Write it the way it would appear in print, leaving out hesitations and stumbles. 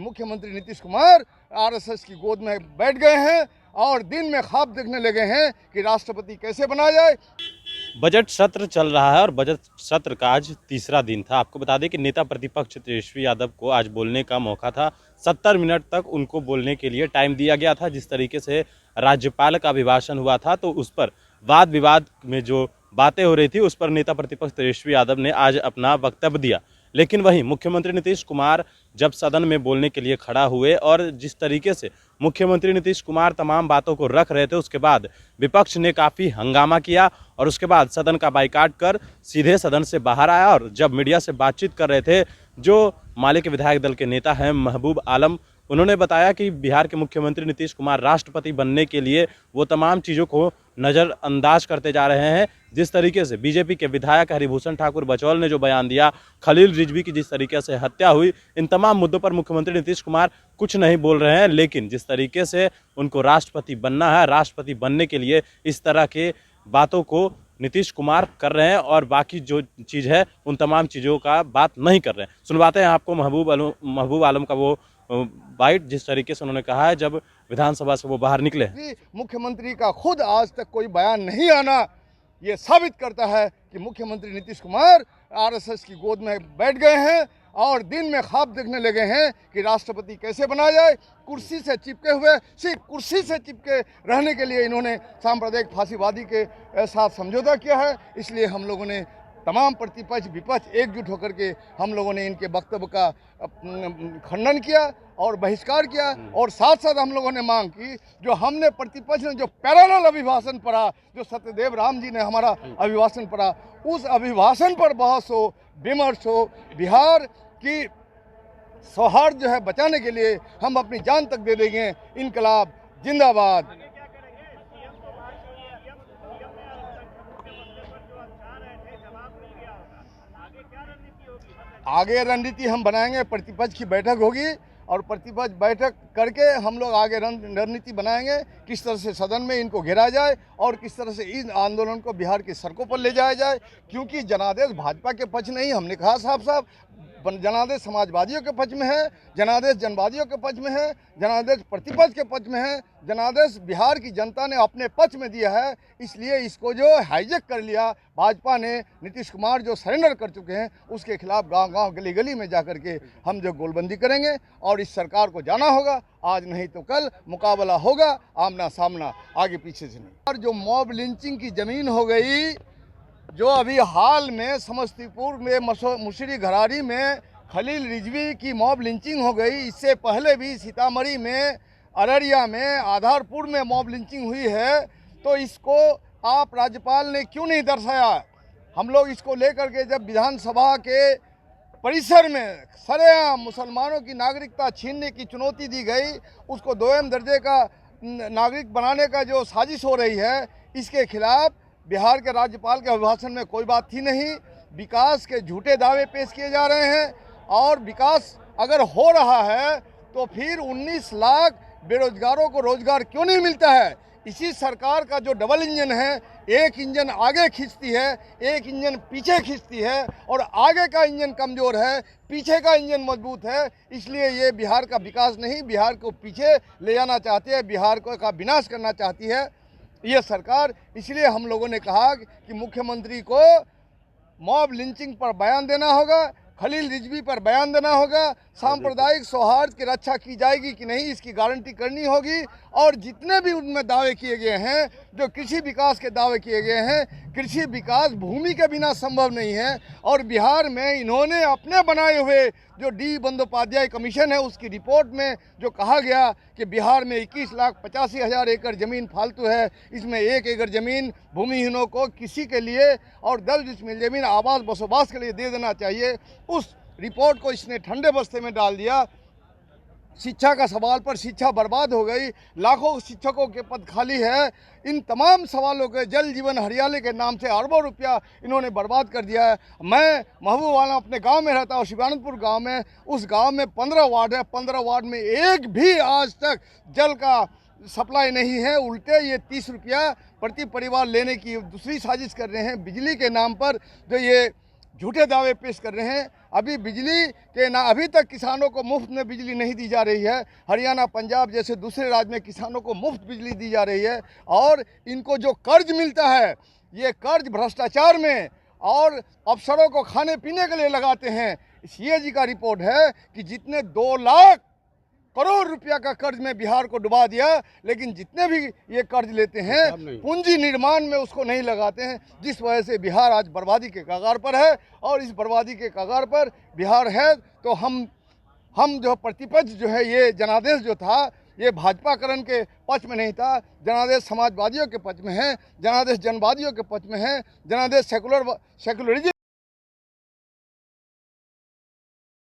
मुख्यमंत्री नीतीश कुमार आरएसएस की गोद में बैठ गए हैं और दिन में ख्वाब देखने लगे हैं कि राष्ट्रपति कैसे बना जाए। बजट सत्र चल रहा है और बजट सत्र का आज तीसरा दिन था। आपको बता दें कि नेता प्रतिपक्ष तेजस्वी यादव को आज बोलने का मौका था। 70 मिनट तक उनको बोलने के लिए टाइम दिया गया था। जिस तरीके से राज्यपाल का अभिभाषण हुआ था तो उस पर वाद विवाद में जो बातें हो रही थी उस पर नेता प्रतिपक्ष तेजस्वी यादव ने आज अपना वक्तव्य दिया। लेकिन वहीं मुख्यमंत्री नीतीश कुमार जब सदन में बोलने के लिए खड़ा हुए और जिस तरीके से मुख्यमंत्री नीतीश कुमार तमाम बातों को रख रहे थे उसके बाद विपक्ष ने काफ़ी हंगामा किया और उसके बाद सदन का बाइकाट कर सीधे सदन से बाहर आया। और जब मीडिया से बातचीत कर रहे थे जो माले के विधायक दल के नेता हैं महबूब आलम, उन्होंने बताया कि बिहार के मुख्यमंत्री नीतीश कुमार राष्ट्रपति बनने के लिए वो तमाम चीज़ों को नज़रअंदाज करते जा रहे हैं। जिस तरीके से बीजेपी के विधायक हरिभूषण ठाकुर बचौल ने जो बयान दिया, खलील रिजवी की जिस तरीके से हत्या हुई, इन तमाम मुद्दों पर मुख्यमंत्री नीतीश कुमार कुछ नहीं बोल रहे हैं। लेकिन जिस तरीके से उनको राष्ट्रपति बनना है, राष्ट्रपति बनने के लिए इस तरह के बातों को नीतीश कुमार कर रहे हैं और बाकी जो चीज़ है उन तमाम चीज़ों का बात नहीं कर रहे हैं। सुनवाते हैं आपको महबूब आलम का वो बाइट, जिस तरीके से उन्होंने कहा है जब विधानसभा से वो बाहर निकले। मुख्यमंत्री का खुद आज तक कोई बयान नहीं आना ये साबित करता है कि मुख्यमंत्री नीतीश कुमार आरएसएस की गोद में बैठ गए हैं और दिन में ख्वाब देखने लगे हैं कि राष्ट्रपति कैसे बना जाए। कुर्सी से चिपके हुए, सिर्फ कुर्सी से चिपके रहने के लिए इन्होंने सांप्रदायिक फांसीवादी के साथ समझौता किया है। इसलिए हम लोगों ने तमाम प्रतिपक्ष विपक्ष एकजुट होकर के हम लोगों ने इनके वक्तव्य का खंडन किया और बहिष्कार किया और साथ साथ हम लोगों ने मांग की, जो हमने प्रतिपक्ष ने जो पैरेलल अभिभाषण पढ़ा, जो सत्यदेव राम जी ने हमारा अभिभाषण पढ़ा, उस अभिभाषण पर बहस हो, विमर्श हो। बिहार की सौहार्द जो है बचाने के लिए हम अपनी जान तक दे देंगे। इनकलाब जिंदाबाद। आगे रणनीति हम बनाएंगे, प्रतिपक्ष की बैठक होगी और प्रतिपक्ष बैठक करके हम लोग आगे रणनीति बनाएंगे, किस तरह से सदन में इनको घेरा जाए और किस तरह से इस आंदोलन को बिहार की सड़कों पर ले जाया जाए। क्योंकि जनादेश भाजपा के पक्ष नहीं, हमने कहा साफ साफ, जनादेश समाजवादियों के पक्ष में है, जनादेश जनवादियों के पक्ष में है, जनादेश प्रतिपक्ष के पक्ष में है, जनादेश बिहार की जनता ने अपने पक्ष में दिया है। इसलिए इसको जो हाईजेक कर लिया भाजपा ने, नीतीश कुमार जो सरेंडर कर चुके हैं, उसके खिलाफ गांव-गांव गली गली में जाकर के हम जो गोलबंदी करेंगे और इस सरकार को जाना होगा। आज नहीं तो कल मुकाबला होगा, आमना सामना, आगे पीछे से नहीं। और जो मॉब लिंचिंग की जमीन हो गई, जो अभी हाल में समस्तीपुर में मुशरी घरारी में खलील रिजवी की मॉब लिंचिंग हो गई, इससे पहले भी सीतामढ़ी में, अररिया में, आधारपुर में मॉब लिंचिंग हुई है। तो इसको आप राज्यपाल ने क्यों नहीं दर्शाया? हम लोग इसको लेकर के जब विधानसभा के परिसर में सरेआम मुसलमानों की नागरिकता छीनने की चुनौती दी गई, उसको दोयम दर्जे का नागरिक बनाने का जो साजिश हो रही है, इसके खिलाफ बिहार के राज्यपाल के अभिभाषण में कोई बात थी नहीं। विकास के झूठे दावे पेश किए जा रहे हैं और विकास अगर हो रहा है तो फिर 19 लाख बेरोजगारों को रोजगार क्यों नहीं मिलता है? इसी सरकार का जो डबल इंजन है, एक इंजन आगे खींचती है, एक इंजन पीछे खींचती है और आगे का इंजन कमज़ोर है, पीछे का इंजन मजबूत है। इसलिए ये बिहार का विकास नहीं, बिहार को पीछे ले जाना चाहती है, बिहार को का विनाश करना चाहती है ये सरकार। इसलिए हम लोगों ने कहा कि मुख्यमंत्री को मॉब लिंचिंग पर बयान देना होगा, खलील रिजवी पर बयान देना होगा, सांप्रदायिक सौहार्द की रक्षा की जाएगी कि नहीं इसकी गारंटी करनी होगी। और जितने भी उनमें दावे किए गए हैं, जो कृषि विकास के दावे किए गए हैं, कृषि विकास भूमि के बिना संभव नहीं है। और बिहार में इन्होंने अपने बनाए हुए जो डी बंदोपाध्याय कमीशन है उसकी रिपोर्ट में जो कहा गया कि बिहार में 21,85,000 एकड़ ज़मीन फालतू है, इसमें 1 एकड़ ज़मीन भूमिहीनों को किसी के लिए और 10 डिसमिल ज़मीन आवास बसोबास के लिए दे देना चाहिए। उस रिपोर्ट को इसने ठंडे बस्ते में डाल दिया। शिक्षा का सवाल पर शिक्षा बर्बाद हो गई, लाखों शिक्षकों के पद खाली है। इन तमाम सवालों के जल जीवन हरियाली के नाम से अरबों रुपया इन्होंने बर्बाद कर दिया है। मैं महबूब वाला अपने गांव में रहता हूँ, शिवानंदपुर गांव में, उस गांव में 15 वार्ड है, 15 वार्ड में एक भी आज तक जल का सप्लाई नहीं है। उल्टे ये 30 रुपया प्रति परिवार लेने की दूसरी साजिश कर रहे हैं बिजली के नाम पर। जो ये झूठे दावे पेश कर रहे हैं। अभी बिजली के ना अभी तक किसानों को मुफ्त में बिजली नहीं दी जा रही है। हरियाणा, पंजाब जैसे दूसरे राज्य में किसानों को मुफ्त बिजली दी जा रही है, और इनको जो कर्ज मिलता है, ये कर्ज भ्रष्टाचार में और अफसरों को खाने पीने के लिए लगाते हैं। सीएजी का रिपोर्ट है कि जितने 2 लाख करोड़ रुपया का कर्ज में बिहार को डुबा दिया, लेकिन जितने भी ये कर्ज लेते हैं पूंजी निर्माण में उसको नहीं लगाते हैं, जिस वजह से बिहार आज बर्बादी के कगार पर है। और इस बर्बादी के कगार पर बिहार है, तो हम जो प्रतिपक्ष जो है, ये जनादेश जो था, ये भाजपाकरण के पक्ष में नहीं था, जनादेश समाजवादियों के पक्ष में है, जनादेश जनवादियों के पक्ष में है, जनादेश सेकुलरिज्म